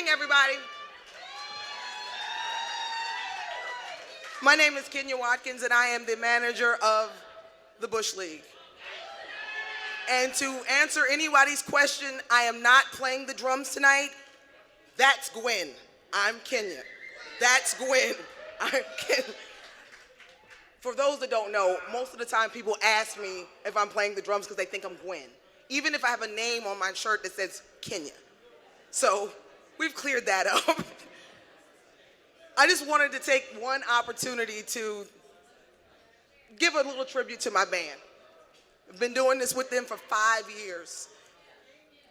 evening, everybody. My name is Kenya Watkins, and I am the manager of the Bush League. And to answer anybody's question, I am not playing the drums tonight. That's Gwen. I'm Kenya. That's Gwen. I'm Kenya. For those that don't know, most of the time people ask me if I'm playing the drums because they think I'm Gwen, even if I have a name on my shirt that says Kenya. So we've cleared that up. I just wanted to take one opportunity to give a little tribute to my band. I've been doing this with them for 5 years.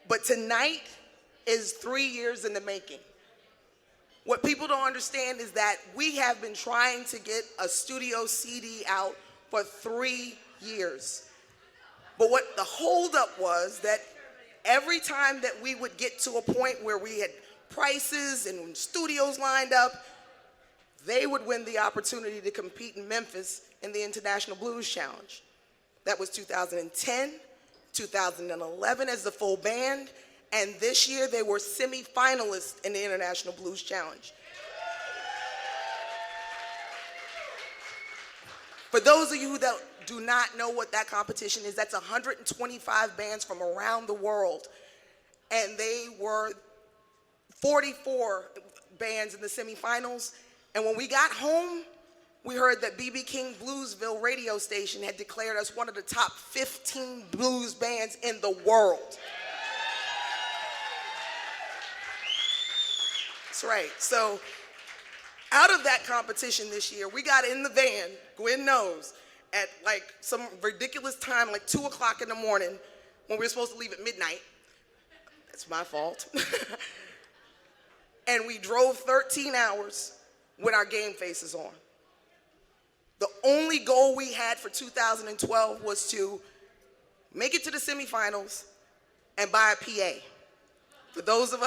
But tonight is 3 years in the making. What people don't understand is that we have been trying to get a studio CD out for 3 years. But what the holdup was that every time that we would get to a point where we had prices and studios lined up, they would win the opportunity to compete in Memphis in the International Blues Challenge. That was 2010, 2011 as the full band, and this year they were semi-finalists in the International Blues Challenge. For those of you that do not know what that competition is, that's 125 bands from around the world, and they were 44 bands in the semifinals. And when we got home, we heard that B.B. King Bluesville radio station had declared us one of the top 15 blues bands in the world. That's right. So out of that competition this year, we got in the van, Gwen knows, at like some ridiculous time, like 2 o'clock in the morning, when we were supposed to leave at midnight. That's my fault. And we drove 13 hours with our game faces on. The only goal we had for 2012 was to make it to the semifinals and buy a PA. For those of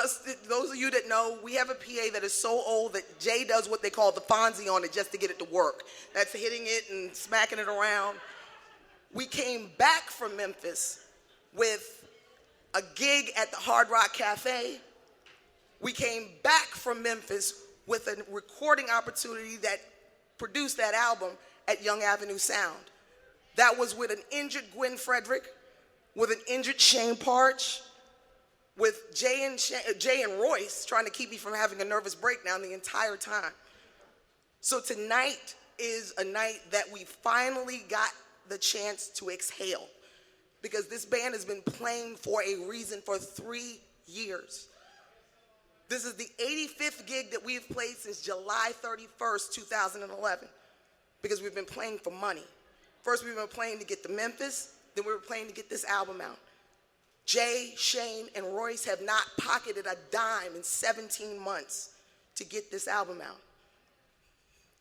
you that know, we have a PA that is so old that Jay does what they call the Fonzie on it just to get it to work. That's hitting it and smacking it around. We came back from Memphis with a gig at the Hard Rock Cafe. We came back from Memphis with a recording opportunity that produced that album at Young Avenue Sound. That was with an injured Gwen Frederick, with an injured Shane Parch, with Jay and Royce trying to keep me from having a nervous breakdown the entire time. So tonight is a night that we finally got the chance to exhale, because this band has been playing for a reason for 3 years. This is the 85th gig that we've played since July 31st, 2011, because we've been playing for money. First, we've been playing to get to Memphis, then we were playing to get this album out. Jay, Shane, and Royce have not pocketed a dime in 17 months to get this album out.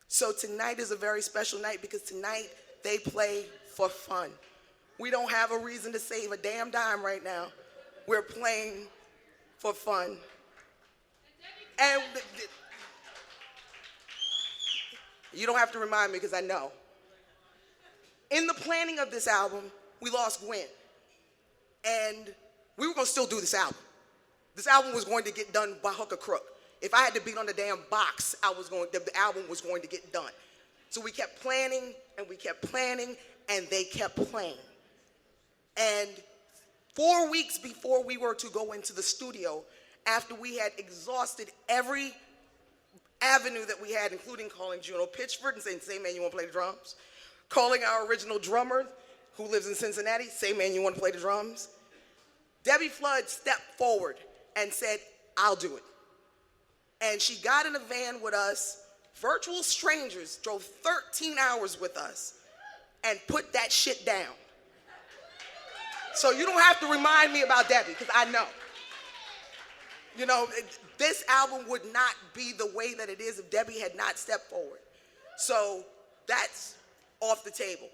So tonight is a very special night because tonight they play for fun. We don't have a reason to save a damn dime right now. We're playing for fun. And you don't have to remind me because I know. In the planning of this album, we lost Gwen. And we were going to still do this album. This album was going to get done by hook or crook. If I had to beat on the damn box, the album was going to get done. So we kept planning, and we kept planning, and they kept playing. And 4 weeks before we were to go into the studio, after we had exhausted every avenue that we had, including calling Juno Pitchford and saying, "Say, man, you want to play the drums?" Calling our original drummer, who lives in Cincinnati, "Say, man, you want to play the drums?" Debbie Flood stepped forward and said, "I'll do it." And she got in a van with us, virtual strangers, drove 13 hours with us, and put that shit down. So you don't have to remind me about Debbie, because I know. You know, this album would not be the way that it is if Debbie had not stepped forward. So that's off the table.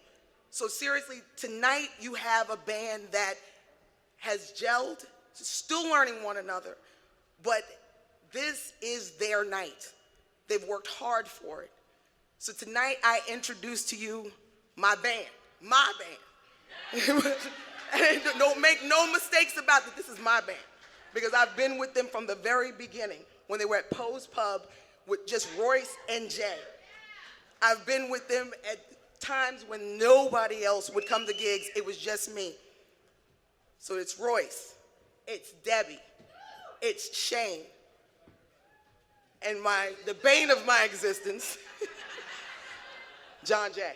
So seriously, tonight you have a band that has gelled, still learning one another, but this is their night. They've worked hard for it. So tonight I introduce to you my band. And don't make no mistakes about it. This is my band. because I've been with them from the very beginning when they were at Poe's Pub with just Royce and Jay. I've been with them at times when nobody else would come to gigs. It was just me. So it's Royce, it's Debbie, it's Shane, and the bane of my existence, John Jay.